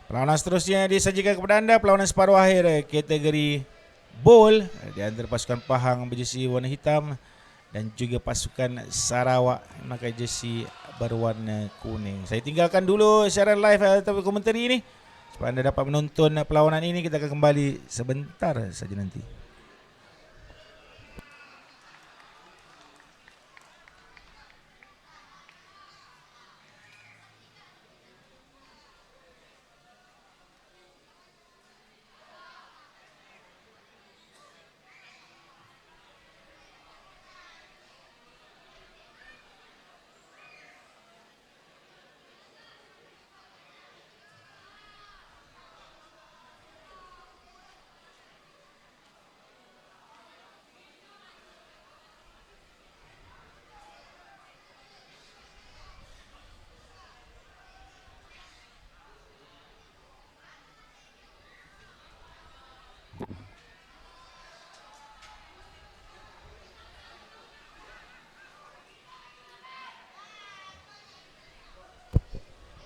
Perlawanan seterusnya disajikan kepada anda, perlawanan separuh akhir kategori bowl di antara pasukan Pahang berjersey warna hitam dan juga pasukan Sarawak memakai jersey berwarna kuning. Saya tinggalkan dulu siaran live atau komentari ini supaya anda dapat menonton perlawanan ini. Kita akan kembali sebentar saja nanti.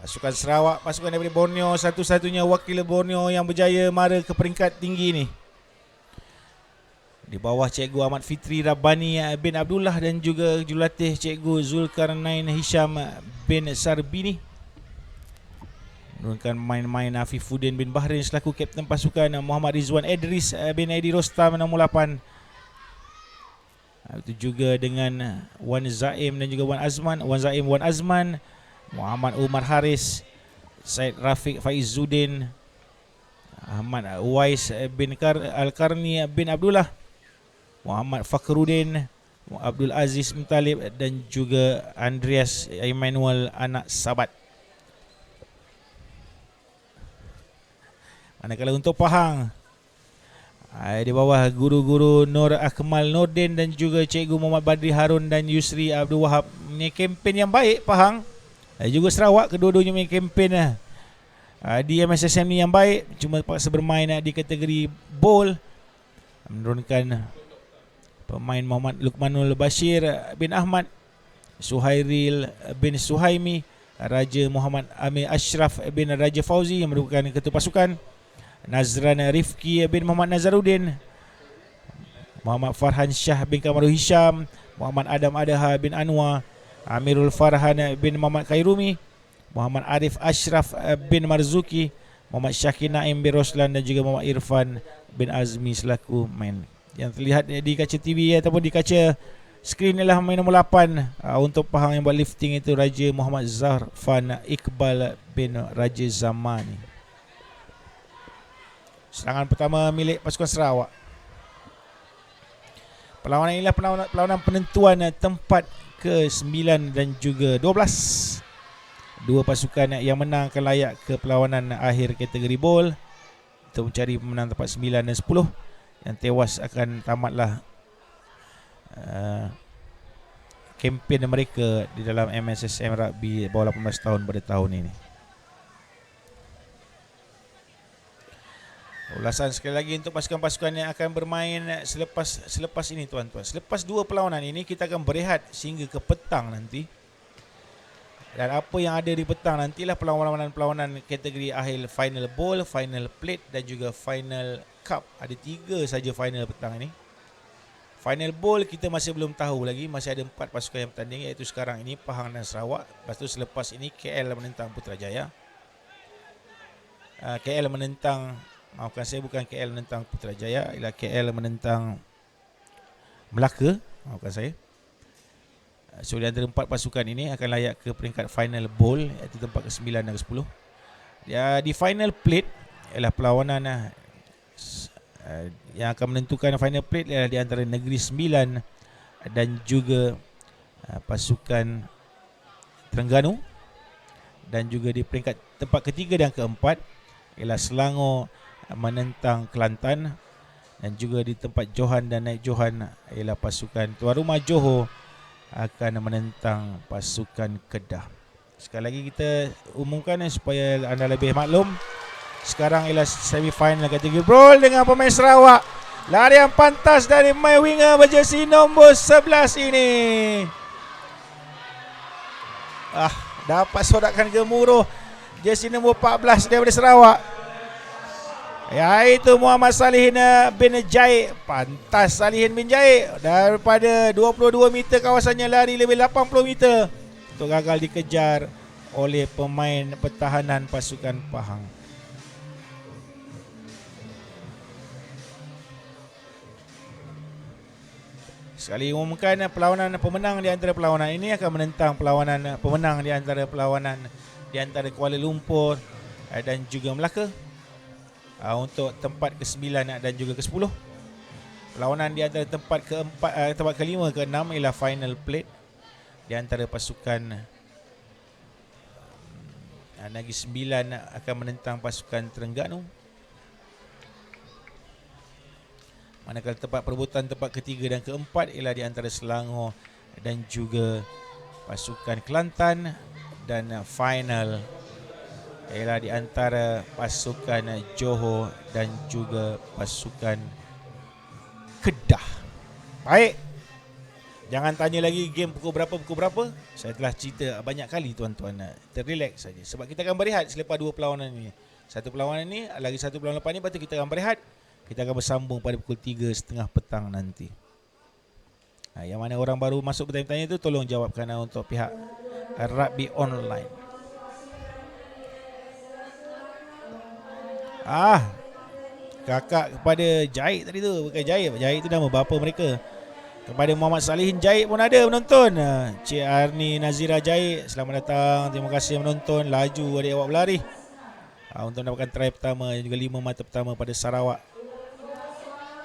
Pasukan Sarawak, pasukan daripada Borneo, satu-satunya wakil Borneo yang berjaya mara ke peringkat tinggi ni. Di bawah Cikgu Ahmad Fitri Rabbani bin Abdullah dan juga jurulatih Cikgu Zulkarnain Hisham bin Sarbini. Menurunkan main-main Afifuddin bin Bahrain selaku kapten pasukan, Muhammad Rizwan Idris bin Edi Rostam nombor 8. Itu juga dengan Wan Zaim dan juga Wan Azman, Muhammad Umar Haris, Said Rafiq Faizuddin, Ahmad Uwais bin Al-Karni bin Abdullah, Muhammad Fakhruddin, Abdul Aziz Mutalib dan juga Andreas Emmanuel anak Sabat. Manakala untuk Pahang, di bawah guru-guru Nur Akmal Nordin dan juga Cikgu Muhammad Badri Harun dan Yusri Abdul Wahab. Ini kempen yang baik Pahang. Juga Sarawak, kedua-duanya main kempen di MSSM ni yang baik. Cuma terpaksa bermain di kategori bowl, menurunkan pemain Muhammad Luqmanul Bashir bin Ahmad, Suhairil bin Suhaimi, Raja Muhammad Amir Ashraf bin Raja Fauzi yang merupakan ketua pasukan, Nazran Rifki bin Muhammad Nazaruddin, Muhammad Farhan Shah bin Kamarul Hisham, Muhammad Adam Adaha bin Anwar, Amirul Farhan bin Muhammad Khairumi, Muhammad Arif Ashraf bin Marzuki, Muhammad Syakir Naim bin Roslan dan juga Muhammad Irfan bin Azmi selaku main. Yang terlihat di kaca TV ataupun di kaca skrin ialah main nombor 8 untuk Pahang yang buat lifting itu Raja Muhammad Zarfan Iqbal bin Raja Zamani. Serangan pertama milik pasukan Sarawak. Perlawanan inilah perlawanan penentuan tempat ke-9 dan juga 12. Dua pasukan yang menang akan layak ke perlawanan akhir kategori bowl untuk mencari pemenang tempat 9 dan 10. Yang tewas akan tamatlah kempen mereka di dalam MSSM Rugby bawah 18 tahun pada tahun ini. Ulasan sekali lagi untuk pasukan-pasukan yang akan bermain selepas ini tuan-tuan. Selepas dua perlawanan ini kita akan berehat sehingga ke petang nanti. Dan apa yang ada di petang nantilah perlawanan-perlawanan kategori akhir final bowl, final plate dan juga final cup. Ada 3 saja final petang ini. Final bowl kita masih belum tahu lagi, masih ada 4 pasukan yang bertanding, iaitu sekarang ini Pahang dan Sarawak. Lepas tu selepas ini KL menentang Putrajaya. KL menentang, maafkan saya, bukan KL menentang Putrajaya, ialah KL menentang Melaka, maafkan saya. So di antara 4 pasukan ini akan layak ke peringkat final bowl, iaitu tempat ke-9 dan ke-10. Di final plate ialah perlawanan yang akan menentukan final plate ialah di antara Negeri Sembilan dan juga pasukan Terengganu. Dan juga di peringkat tempat ketiga dan keempat ialah Selangor menentang Kelantan. Dan juga di tempat Johan dan Naik Johan ialah pasukan tuan rumah Johor akan menentang pasukan Kedah. Sekali lagi kita umumkan supaya anda lebih maklum. Sekarang ialah semifinal kategori brawl dengan pemain Sarawak. Larian pantas dari my winger berjersey nombor 11 ini. Dapat sorakan gemuruh jersey nombor 14 daripada Sarawak, iaitu Muhammad Salihin bin Jaid. Pantas Salihin bin Jaid daripada 22 meter kawasannya lari lebih 80 meter untuk gagal dikejar oleh pemain pertahanan pasukan Pahang. Sekali umumkan perlawanan pemenang di antara perlawanan ini akan menentang perlawanan pemenang di antara perlawanan di antara Kuala Lumpur dan juga Melaka untuk tempat ke-9 dan juga ke-10. Perlawanan di antara tempat tempat ke-5 ke-6 ialah final plate di antara pasukan Negeri Sembilan akan menentang pasukan Terengganu. Manakala tempat perebutan tempat ketiga dan keempat ialah di antara Selangor dan juga pasukan Kelantan, dan final ialah di antara pasukan Johor dan juga pasukan Kedah. Baik, jangan tanya lagi game pukul berapa. Saya telah cerita banyak kali tuan-tuan. Terrelax saja sebab kita akan berehat selepas dua perlawanan ini. Satu perlawanan ini, lagi satu perlawanan lepas ni, lepas tu kita akan berehat. Kita akan bersambung pada pukul 3:30 petang nanti. Yang mana orang baru masuk bertanya-tanya itu, tolong jawabkan untuk pihak Rugby Online. Kakak kepada Jaid tadi tu, bukan Jaid tu nama bapa mereka. Kepada Muhammad Salihin Jaid pun ada menonton. Cik Arni Nazira Jaid, selamat datang. Terima kasih menonton. Laju adik awak berlari untuk mendapatkan try pertama dan juga 5 mata pertama pada Sarawak.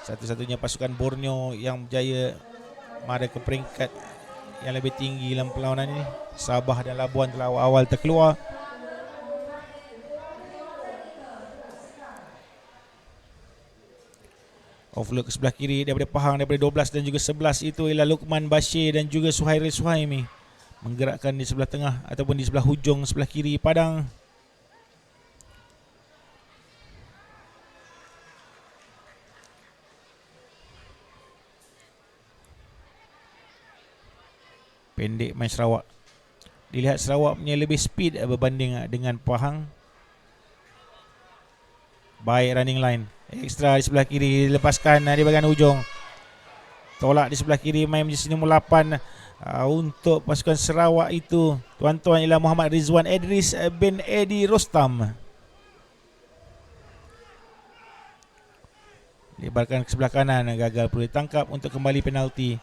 Satu-satunya pasukan Borneo yang berjaya mara ke peringkat yang lebih tinggi dalam perlawanan ini. Sabah dan Labuan telah awal terkeluar. Offload ke sebelah kiri daripada Pahang, daripada 12 dan juga 11 itu ialah Luqman Bashir dan juga Suhairil Suhaimi. Menggerakkan di sebelah tengah ataupun di sebelah hujung sebelah kiri padang. Pendek main Sarawak. Dilihat Sarawak punya lebih speed berbanding dengan Pahang. Baik running line. Ekstra di sebelah kiri, lepaskan di bahagian hujung. Tolak di sebelah kiri, main jersey nombor 8 untuk pasukan Sarawak itu, tuan-tuan, ialah Muhammad Rizwan Edris bin Edi Rostam. Lebarkan ke sebelah kanan, gagal perlu ditangkap untuk kembali penalti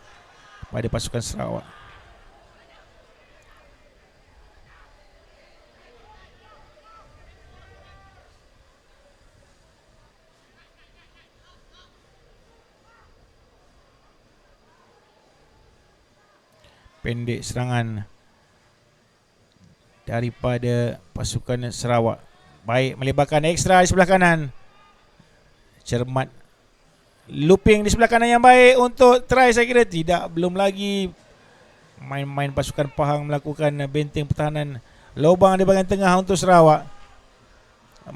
pada pasukan Sarawak. Pendek serangan daripada pasukan Sarawak. Baik, melebarkan ekstra di sebelah kanan. Cermat looping di sebelah kanan yang baik untuk try, saya kira tidak. Belum lagi main pasukan Pahang melakukan benteng pertahanan. Lubang di bahagian tengah untuk Sarawak.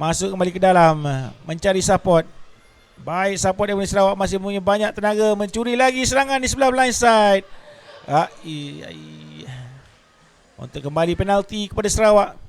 Masuk kembali ke dalam, mencari support. Baik, support daripada Sarawak masih punya banyak tenaga. Mencuri lagi serangan di sebelah blind side. Untuk kembali penalti kepada Sarawak.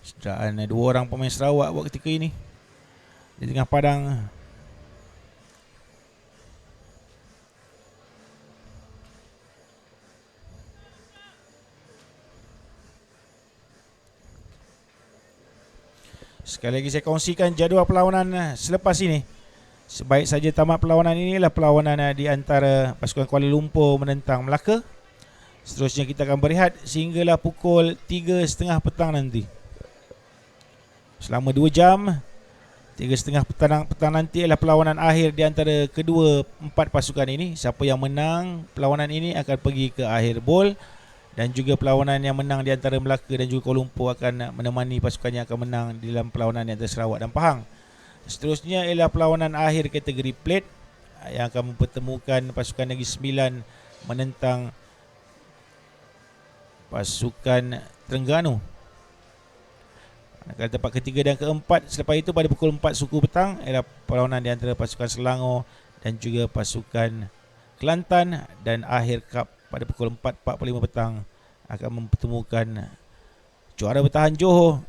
Sedaan dua orang pemain Sarawak buat ketika ini di tengah padang. Sekali lagi saya kongsikan jadual perlawanan selepas ini. Sebaik saja tamat perlawanan ini adalah perlawanan di antara pasukan Kuala Lumpur menentang Melaka. Seterusnya kita akan berehat sehinggalah pukul 3:30 petang nanti. Selama 2 jam, 3:30 petang nanti adalah perlawanan akhir di antara kedua 4 pasukan ini. Siapa yang menang perlawanan ini akan pergi ke akhir bowl. Dan juga perlawanan yang menang di antara Melaka dan juga Kuala Lumpur akan menemani pasukan yang akan menang di dalam perlawanan di antara Sarawak dan Pahang. Seterusnya ialah perlawanan akhir kategori plate yang akan mempertemukan pasukan Negeri Sembilan menentang pasukan Terengganu. Manakala tempat ketiga dan keempat selepas itu pada pukul 4 suku petang ialah perlawanan di antara pasukan Selangor dan juga pasukan Kelantan, dan akhir kap pada pukul 4.45 petang akan mempertemukan juara bertahan Johor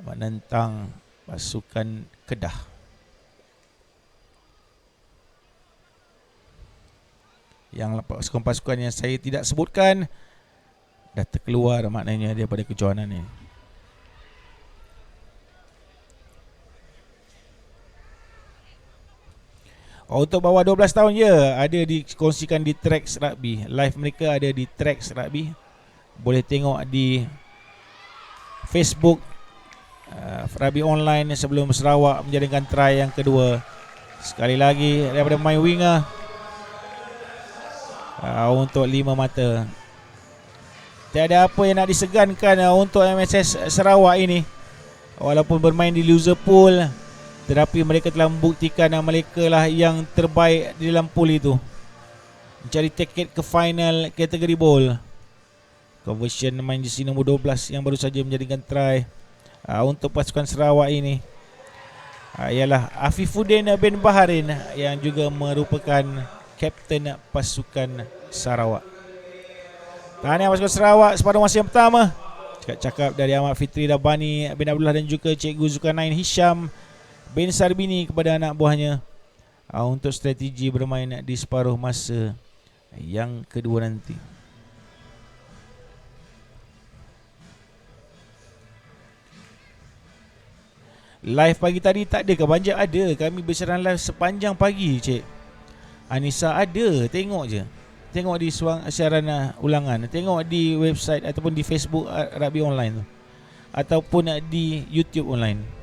menentang pasukan Kedah. Yang pasukan-pasukan yang saya tidak sebutkan dah terkeluar maknanya daripada kejohanan ini. Untuk bawah 12 tahun ada dikongsikan di Trax Rugby. Live mereka ada di Trax Rugby. Boleh tengok di Facebook Rugby Online sebelum Sarawak menjadikan try yang kedua. Sekali lagi daripada main winger untuk 5 mata. Tiada apa yang nak disegankan untuk MSS Sarawak ini. Walaupun bermain di loser pool, tetapi mereka telah membuktikan mereka lah yang terbaik di dalam pool itu. Mencari tiket ke final kategori bowl. Conversion main di sini nombor 12 yang baru saja menjadikan try untuk pasukan Sarawak ini ialah Afifuddin bin Baharin yang juga merupakan kapten pasukan Sarawak. Tahniah pasukan Sarawak separuh masa yang pertama. Cakap dari Ahmad Fitri Dabani bin Abdullah dan juga Cikgu Zulkarnain Hisham bin Sarbini kepada anak buahnya untuk strategi bermain di separuh masa yang kedua nanti. Live pagi tadi tak ada ke? Banjir ada. Kami bersiaran live sepanjang pagi, Cik Anissa. Ada, tengok je. Tengok di siaran ulangan. Tengok di website ataupun di Facebook Rugby Online tu, ataupun di YouTube online.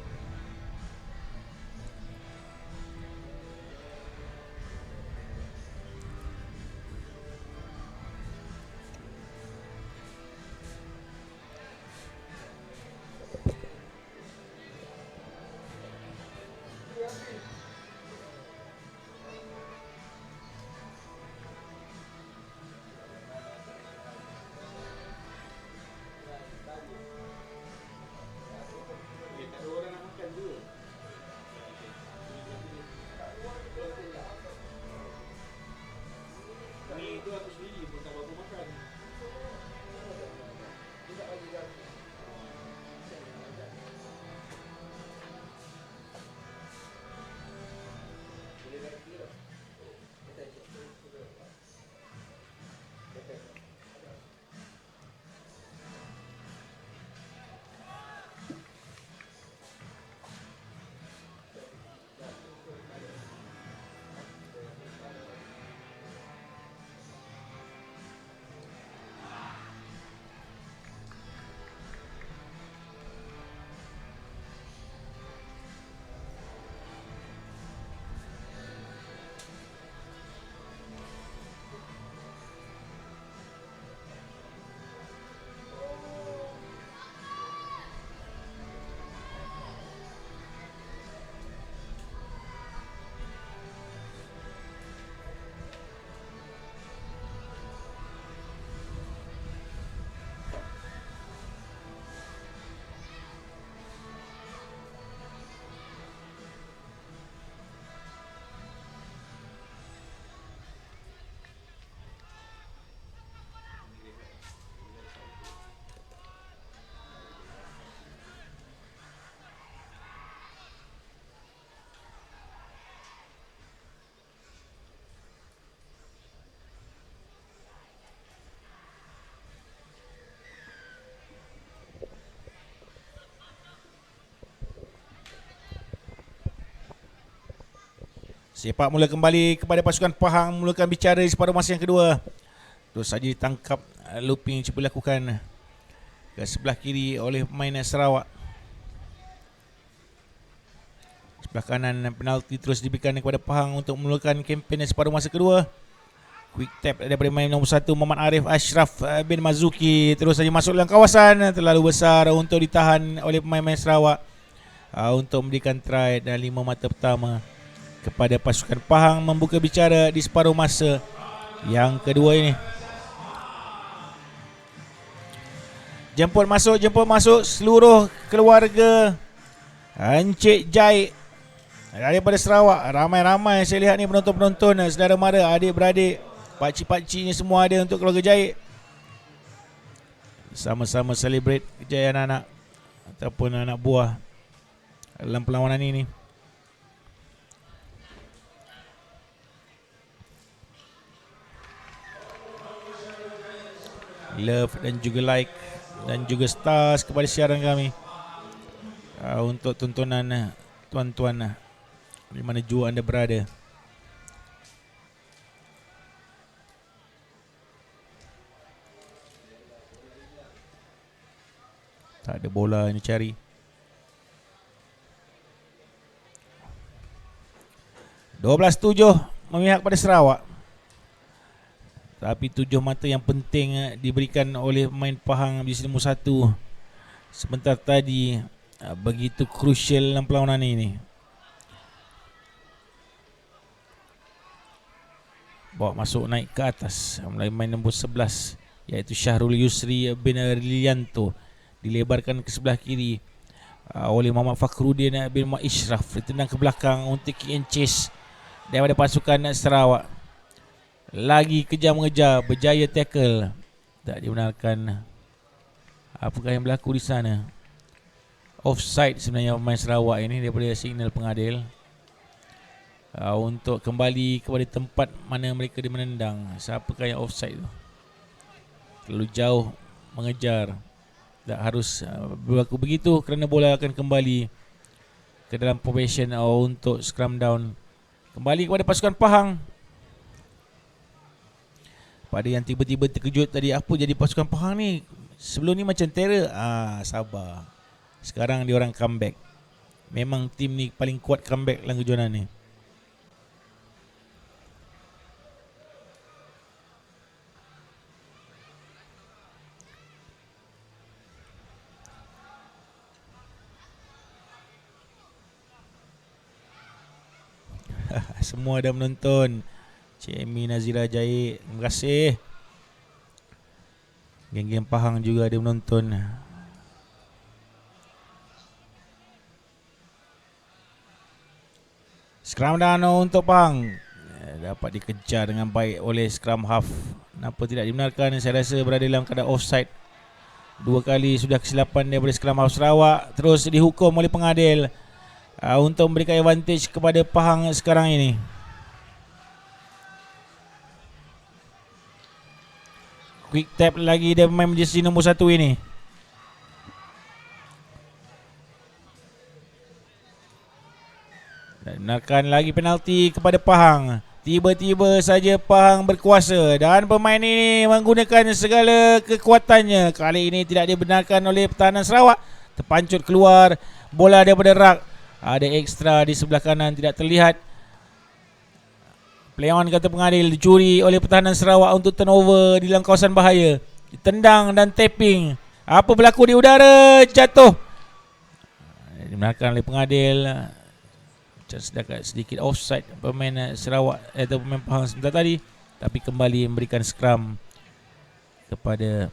Sepak mula kembali kepada pasukan Pahang, mulakan bicara di separuh masa yang kedua. Terus saja ditangkap looping cuba lakukan ke sebelah kiri oleh pemain Sarawak. Sebelah kanan penalti terus diberikan kepada Pahang untuk memulakan kempen separuh masa kedua. Quick tap daripada pemain nombor 1 Muhammad Arif Ashraf bin Mazuki, terus saja masuk dalam kawasan, terlalu besar untuk ditahan oleh pemain-pemain Sarawak untuk memberikan try dan 5 mata pertama kepada pasukan Pahang membuka bicara di separuh masa yang kedua ini. Jemput masuk seluruh keluarga Encik Jaik daripada Sarawak. Ramai-ramai saya lihat ni penonton-penonton, saudara mara, adik-beradik, pakcik-pakciknya semua ada untuk keluarga Jaik. Sama-sama celebrate kejayaan anak ataupun anak buah dalam perlawanan ini. Love dan juga like dan juga stars kepada siaran kami untuk tontonan tuan-tuan di mana jua anda berada. Tak ada bola yang dicari. (12-7) memihak pada Sarawak. Tapi 7 mata yang penting diberikan oleh pemain Pahang di sini nombor 1 sebentar tadi begitu crucial dalam perlawanan ini. Bawa masuk naik ke atas melalui main nombor 11 iaitu Syahrul Yusri bin Lilianto. Dilebarkan ke sebelah kiri oleh Muhammad Fakhruddin bin Muhammad Ishraf. Ditendang ke belakang untuk kick and chase daripada pasukan Sarawak. Lagi kejar mengejar, berjaya tackle. Tak dibenarkan. Apakah yang berlaku di sana? Offside sebenarnya pemain Sarawak ini daripada signal pengadil untuk kembali kepada tempat mana mereka dimenendang. Siapakah yang offside tu? Terlalu jauh mengejar. Tak harus berlaku begitu kerana bola akan kembali ke dalam formation untuk scrum down. Kembali kepada pasukan Pahang. Pada yang tiba-tiba terkejut tadi, apa jadi pasukan Pahang ni? Sebelum ni macam terror. Sabar. Sekarang dia orang comeback. Memang tim ni paling kuat comeback dalam kejohanan ni. Semua dah menonton. Cik Amy Nazira Jaik, terima kasih. Geng-geng Pahang juga ada menonton. Scrum down untuk Pahang. Dapat dikejar dengan baik oleh scrum half. Kenapa tidak dibenarkan? Saya rasa berada dalam keadaan offside. 2 kali sudah kesilapan daripada scrum half Sarawak. Terus dihukum oleh pengadil untuk memberikan advantage kepada Pahang sekarang ini. Quick tap lagi dia pemain jersey nombor 1 ini. Dan benarkan lagi penalti kepada Pahang. Tiba-tiba saja Pahang berkuasa dan pemain ini menggunakan segala kekuatannya. Kali ini tidak dibenarkan oleh pertahanan Sarawak. Terpancut keluar bola daripada rak. Ada ekstra di sebelah kanan tidak terlihat. Play on kata pengadil, dicuri oleh pertahanan Sarawak untuk turnover di dalam kawasan bahaya. Ditendang dan tapping. Apa berlaku di udara? Jatuh. Dibenarkan oleh pengadil. Sedikit offside pemain Sarawak atau pemain Pahang sebentar tadi. Tapi kembali memberikan scrum kepada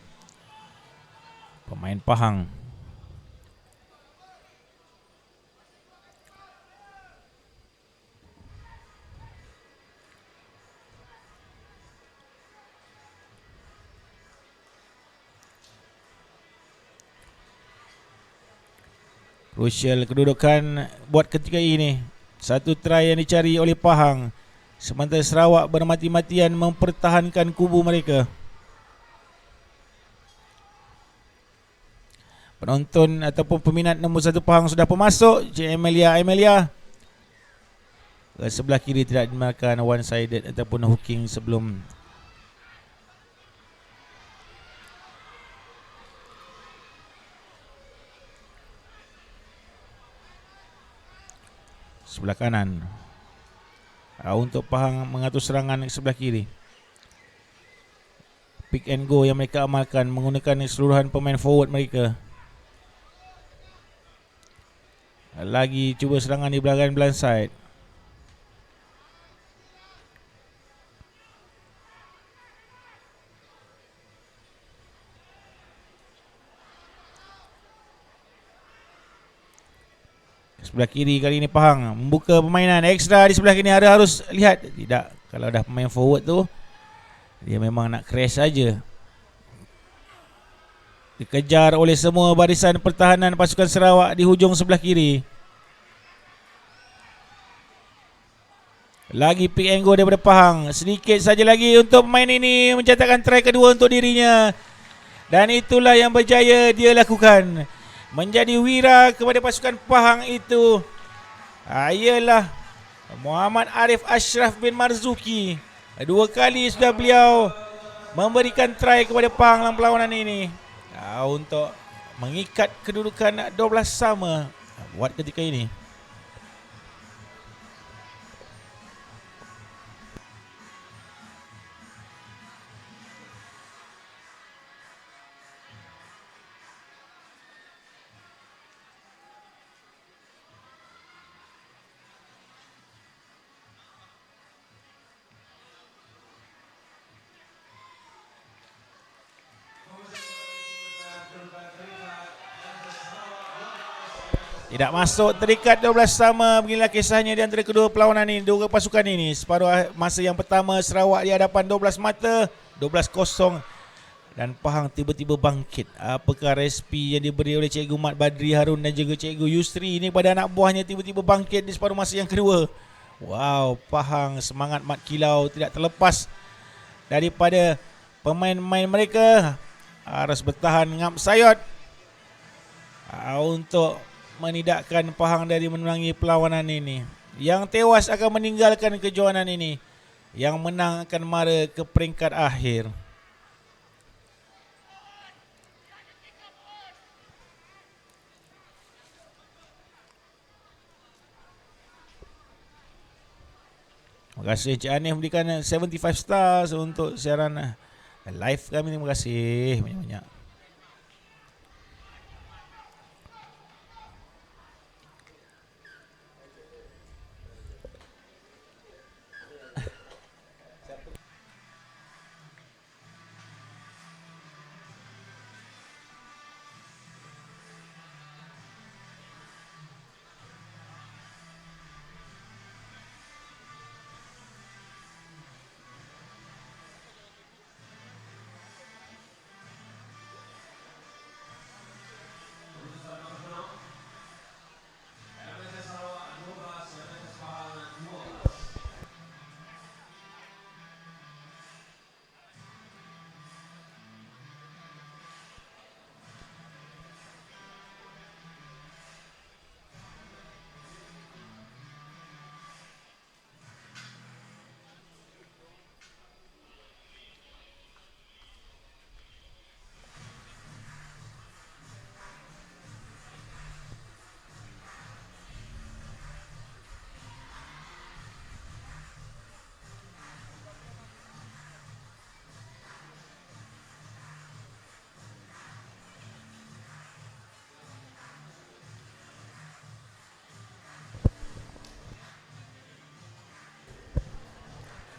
pemain Pahang. Crucial kedudukan buat ketika ini. Satu try yang dicari oleh Pahang. Sementara Sarawak bermati-matian mempertahankan kubu mereka. Penonton ataupun peminat nombor 1 Pahang sudah pemasuk. Cik Amelia. Ke sebelah kiri tidak dimakan one sided ataupun hooking sebelum. Sebelah kanan untuk Pahang mengatur serangan ke sebelah kiri. Pick and go yang mereka amalkan menggunakan keseluruhan pemain forward mereka. Lagi cuba serangan di belakang blind side. Sebelah kiri kali ini Pahang membuka permainan ekstra di sebelah kiri. Harus lihat. Tidak, kalau dah pemain forward tu dia memang nak crash saja. Dikejar oleh semua barisan pertahanan pasukan Sarawak di hujung sebelah kiri. Lagi pick and go daripada Pahang. Sedikit saja lagi untuk pemain ini mencetakkan try kedua untuk dirinya. Dan itulah yang berjaya dia lakukan. Menjadi wira kepada pasukan Pahang itu ialah Muhammad Arif Ashraf bin Marzuki. 2 kali sudah beliau memberikan try kepada Pahang dalam perlawanan ini untuk mengikat kedudukan 12 sama buat ketika ini. Tidak masuk terikat 12 sama. Beginilah kisahnya di antara kedua perlawanan ini, dua pasukan ini. Separuh masa yang pertama Sarawak di hadapan 12 mata, 12-0. Dan Pahang tiba-tiba bangkit. Apakah resipi yang diberi oleh Cikgu Mat Badri Harun dan juga Cikgu Yusri ini pada anak buahnya tiba-tiba bangkit di separuh masa yang kedua. Wow, Pahang semangat mat kilau tidak terlepas daripada pemain-pemain mereka. Harus bertahan ngap sayot untuk menidakkan Pahang dari menangi perlawanan ini. Yang tewas akan meninggalkan kejohanan ini. Yang menang akan mara ke peringkat akhir. Terima kasih Cik Anif berikan 75 stars untuk siaran live kami. Terima kasih banyak-banyak.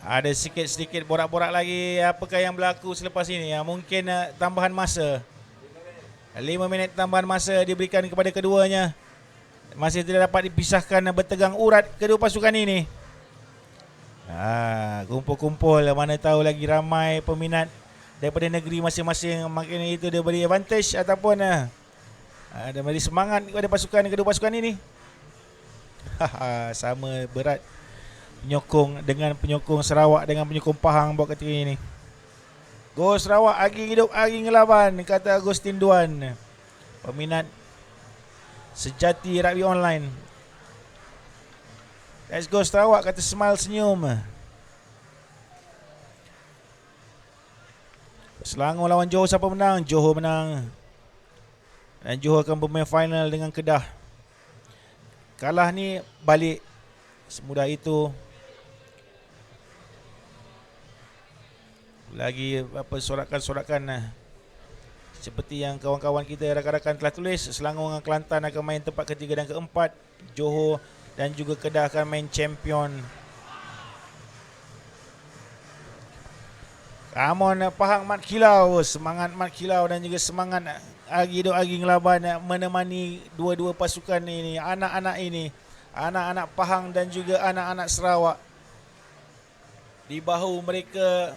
Ada sedikit borak-borak lagi apakah yang berlaku selepas ini. Mungkin tambahan masa. 5 minit tambahan masa diberikan kepada keduanya. Masih tidak dapat dipisahkan bertegang urat kedua pasukan ini. Kumpul-kumpul, mana tahu lagi ramai peminat daripada negeri masing-masing. Makin itu dia beri advantage ataupun ada beri semangat kepada pasukan kedua pasukan ini. Sama berat penyokong dengan penyokong Sarawak dengan penyokong Pahang buat ketika ini. Go Sarawak, agi hidup, agi ngelaban, kata Agustin Duan, peminat sejati rugby online. Let's go Sarawak, kata Smile senyum. Selangor lawan Johor, siapa menang? Johor menang. Dan Johor akan bermain final dengan Kedah. Kalah ni balik semudah itu. Lagi sorakan-sorakan seperti yang kawan-kawan kita rakan-rakan telah tulis. Selangor dengan Kelantan akan main tempat ketiga dan keempat. Johor dan juga Kedah akan main champion. Come on Pahang mat kilau. Semangat mat kilau dan juga semangat agi ngelaban menemani dua-dua pasukan ini, anak-anak ini, anak-anak Pahang dan juga anak-anak Sarawak. Di bahu mereka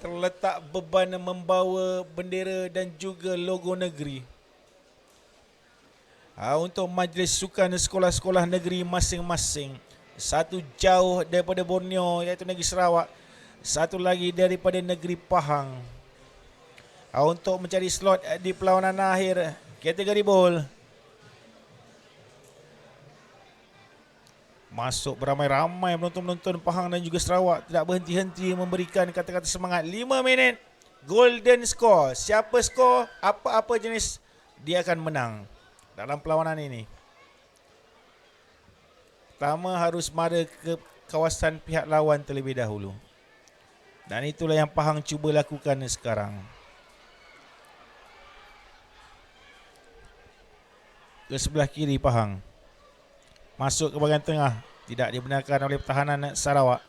terletak beban membawa bendera dan juga logo negeri. Untuk majlis sukan sekolah-sekolah negeri masing-masing. Satu jauh daripada Borneo iaitu negeri Sarawak, satu lagi daripada negeri Pahang. Untuk mencari slot di perlawanan akhir kategori bowl. Masuk beramai-ramai penonton-penonton Pahang dan juga Sarawak, tidak berhenti-henti memberikan kata-kata semangat. 5 minit golden score. Siapa skor apa-apa jenis, dia akan menang dalam perlawanan ini. Pertama harus mara ke kawasan pihak lawan terlebih dahulu. Dan itulah yang Pahang cuba lakukan sekarang. Ke sebelah kiri Pahang. Masuk ke bahagian tengah. Tidak dibenarkan oleh pertahanan Sarawak.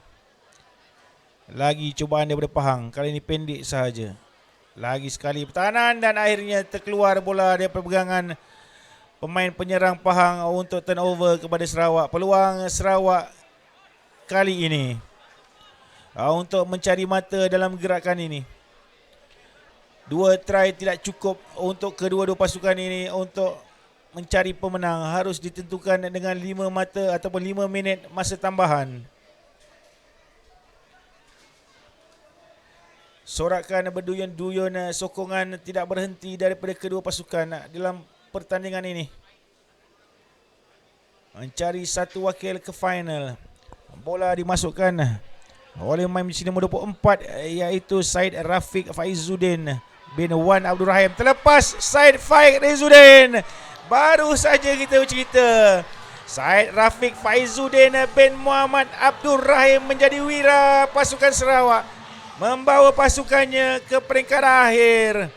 Lagi cubaan daripada Pahang. Kali ini pendek sahaja. Lagi sekali pertahanan dan akhirnya terkeluar bola daripada pegangan pemain penyerang Pahang untuk turnover kepada Sarawak. Peluang Sarawak kali ini untuk mencari mata dalam gerakan ini. 2 try tidak cukup untuk kedua-dua pasukan ini untuk mencari pemenang. Harus ditentukan dengan 5 mata ataupun 5 minit masa tambahan. Sorakan berduyun-duyun sokongan tidak berhenti daripada kedua pasukan dalam pertandingan ini. Mencari satu wakil ke final. Bola dimasukkan oleh pemain di sini nombor 24 iaitu Syed Rafiq Faizuddin bin Wan Abdul Rahim. Terlepas Syed Faizuddin. Baru saja kita bercerita, Syed Rafiq Faizuddin bin Muhammad Abdul Rahim menjadi wira pasukan Sarawak, membawa pasukannya ke peringkat akhir.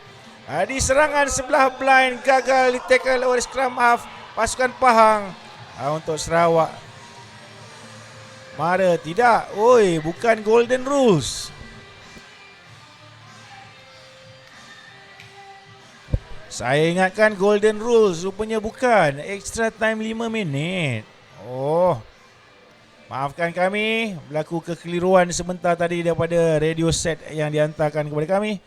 Di serangan sebelah blind gagal di-tackle oleh scrum half pasukan Pahang. Untuk Sarawak, mara tidak. Oi, bukan golden rules. Saya ingatkan golden rules, rupanya bukan. Extra time 5 minit. Oh, maafkan kami, berlaku kekeliruan sebentar tadi daripada radio set yang dihantarkan kepada kami.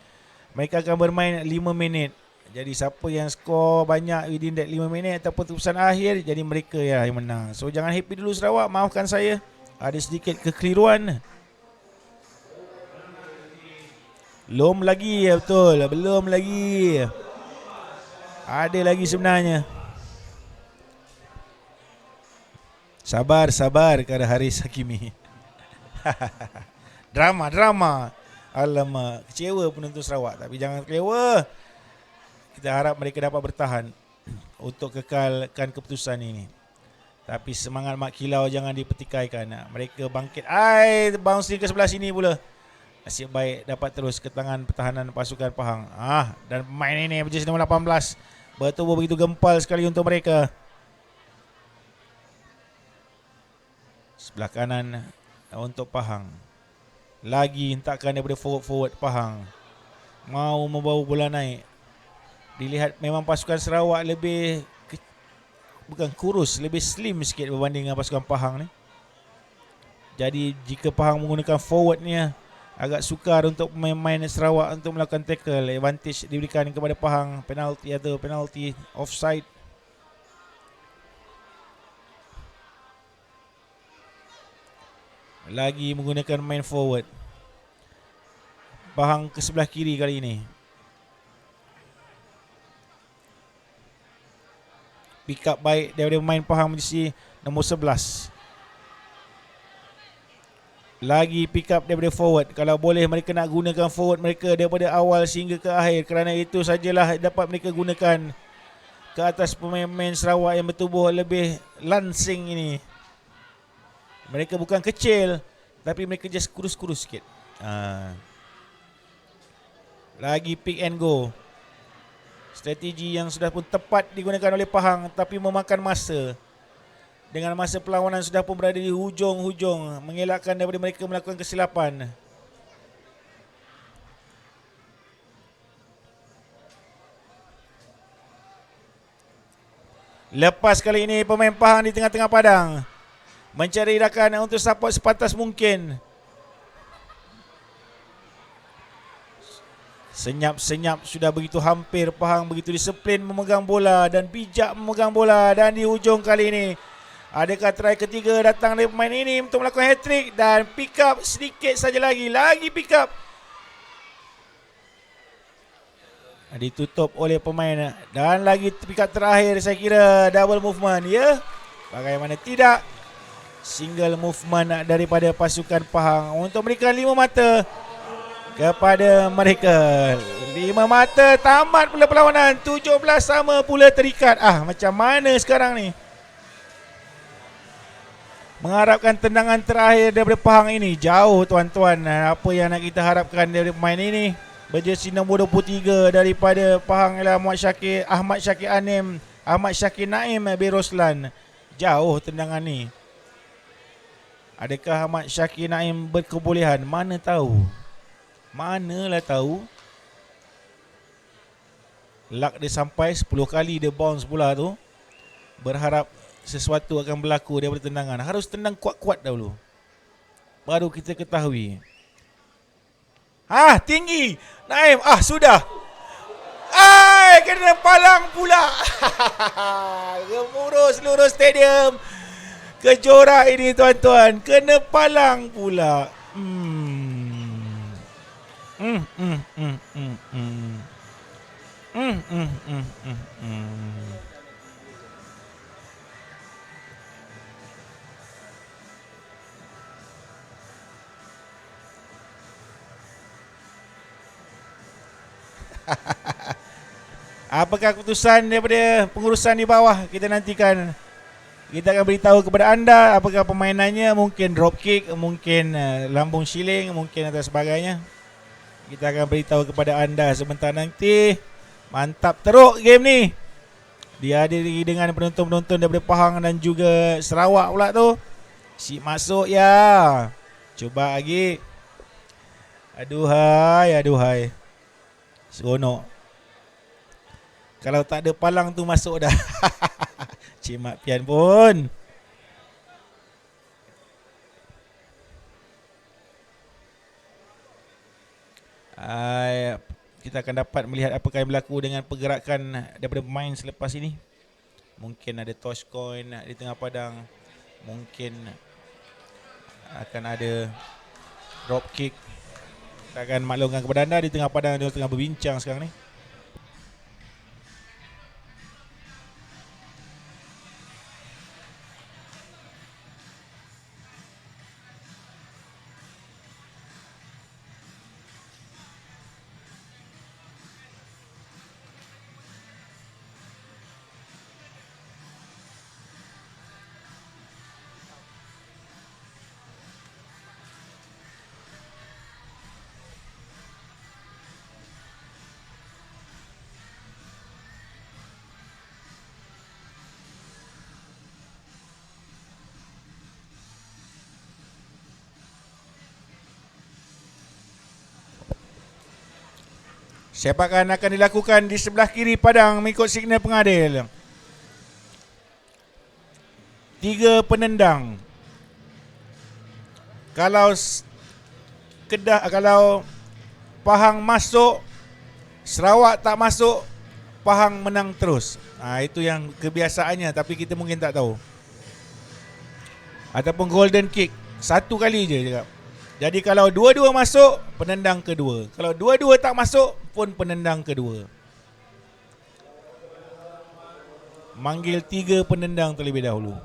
Mereka akan bermain 5 minit. Jadi siapa yang skor banyak within that 5 minit ataupun keputusan akhir, jadi mereka yang menang. So jangan happy dulu Sarawak, maafkan saya. Ada sedikit kekeliruan. Belum lagi, betul. Belum lagi. Ada lagi sebenarnya. Sabar kata Haris Hakimi. Drama. Alamak, kecewa penonton Sarawak. Tapi jangan kecewa. Kita harap mereka dapat bertahan untuk kekalkan keputusan ini. Tapi semangat Mak Kilau jangan dipertikaikan. Mereka bangkit. Bouncing ke sebelah sini pula. Nasib baik dapat terus ke tangan pertahanan pasukan Pahang. Dan pemain ini berjenis nombor 18 bertubuh begitu gempal sekali untuk mereka. Sebelah kanan untuk Pahang. Lagi hentakkan daripada forward Pahang. Mau membawa bola naik. Dilihat memang pasukan Sarawak lebih bukan kurus, lebih slim sikit berbanding dengan pasukan Pahang ni. Jadi jika Pahang menggunakan forwardnya, agak sukar untuk pemain Sarawak untuk melakukan tackle. Advantage diberikan kepada Pahang, penalti atau penalti offside. Lagi menggunakan main forward. Pahang ke sebelah kiri kali ini. Pick up baik daripada pemain Pahang berjersey nombor 11. Lagi pick up daripada forward. Kalau boleh mereka nak gunakan forward mereka daripada awal sehingga ke akhir. Kerana itu sajalah dapat mereka gunakan ke atas pemain-pemain Sarawak yang bertubuh lebih lansing ini. Mereka bukan kecil, tapi mereka just kurus-kurus sikit. Lagi pick and go. Strategi yang sudah pun tepat digunakan oleh Pahang, tapi memakan masa. Dengan masa perlawanan sudah pun berada di hujung-hujung, mengelakkan daripada mereka melakukan kesilapan. Lepas kali ini pemain Pahang di tengah-tengah padang mencari rakan untuk support sepantas mungkin. Senyap-senyap sudah begitu hampir, Pahang begitu disiplin memegang bola dan bijak memegang bola. Dan di hujung kali ini, adakah try ketiga datang dari pemain ini untuk melakukan hat-trick dan pick up sedikit saja lagi pick up. Ditutup oleh pemain dan lagi pick up terakhir, saya kira double movement ya. Bagaimana tidak, single movement daripada pasukan Pahang untuk memberikan 5 mata kepada mereka. 5 mata, tamat pula perlawanan. 17 sama pula terikat. Macam mana sekarang ni? Mengharapkan tendangan terakhir daripada Pahang ini. Jauh tuan-tuan. Apa yang nak kita harapkan daripada pemain ini? Berjersey nombor 23 daripada Pahang ialah Ahmad Syakir Naim bin Roslan. Jauh tendangan ni. Adakah Ahmad Syakir Naim berkebolehan? Mana tahu. Manalah tahu. Luck dia sampai 10 kali dia bounce bola tu. Berharap sesuatu akan berlaku daripada tendangan. Harus tendang kuat-kuat dahulu, baru kita ketahui. Tinggi Naim. Sudah. Kena palang pula. Gemuruh seluruh stadium. Kejorak ini tuan-tuan. Kena palang pula. Apakah keputusan daripada pengurusan di bawah? Kita nantikan. Kita akan beritahu kepada anda apakah permainannya. Mungkin drop kick, mungkin lambung siling, mungkin atau sebagainya. Kita akan beritahu kepada anda sebentar nanti. Mantap teruk game ni. Dihadiri dengan penonton-penonton daripada Pahang dan juga Sarawak pula tu. Sip masuk ya. Cuba lagi. Aduhai. Seronok. Kalau tak ada palang tu masuk dah. Cik Mak Pian pun. Kita akan dapat melihat apakah yang berlaku dengan pergerakan daripada pemain selepas ini. Mungkin ada toss coin di tengah padang. Mungkin akan ada drop kick. Kita akan maklumkan kepada anda di tengah padang dia tengah berbincang sekarang ni. Sepakan akan dilakukan di sebelah kiri padang mengikut signal pengadil. 3 penendang. Kalau Pahang masuk, Sarawak tak masuk, Pahang menang terus. Itu yang kebiasaannya, tapi kita mungkin tak tahu. Ataupun golden kick, 1 kali je cakap. Jadi kalau dua-dua masuk, penendang kedua. Kalau dua-dua tak masuk, pun penendang kedua. Manggil 3 penendang terlebih dahulu.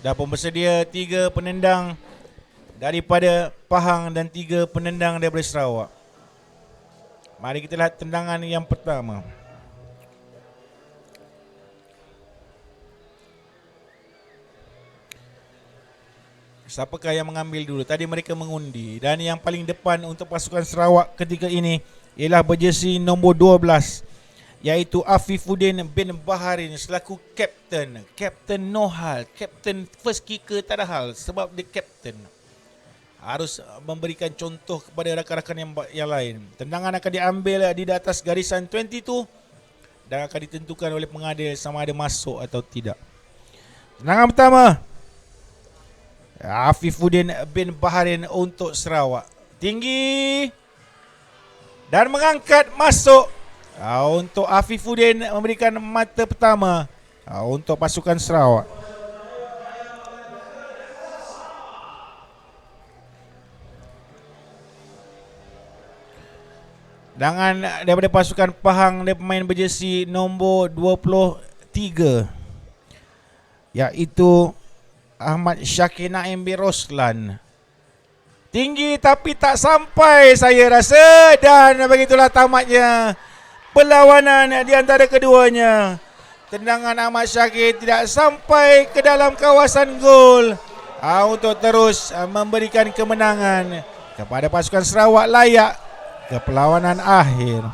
Dah pun bersedia 3 penendang daripada Pahang dan 3 penendang daripada Sarawak. Mari kita lihat tendangan yang pertama. siapakah yang mengambil dulu? Tadi mereka mengundi. Dan yang paling depan untuk pasukan Sarawak ketika ini ialah berjersey nombor 12, iaitu Afifuddin bin Baharin selaku kapten. Kapten no hal. Kapten first kicker tak ada hal sebab dia kapten. Harus memberikan contoh kepada rakan-rakan yang lain. Tendangan akan diambil di atas garisan 22 dan akan ditentukan oleh pengadil sama ada masuk atau tidak. Tendangan pertama, Afifuddin bin Baharin untuk Sarawak. Tinggi dan mengangkat masuk. Untuk Afifuddin memberikan mata pertama untuk pasukan Sarawak. Tendangan daripada pasukan Pahang, dia pemain berjersey nombor 23, iaitu Ahmad Syakir Naim bin Roslan. Tinggi tapi tak sampai saya rasa. Dan begitulah tamatnya perlawanan di antara keduanya. Tendangan Ahmad Syakir tidak sampai ke dalam kawasan gol untuk terus memberikan kemenangan kepada pasukan Sarawak layak ke perlawanan akhir.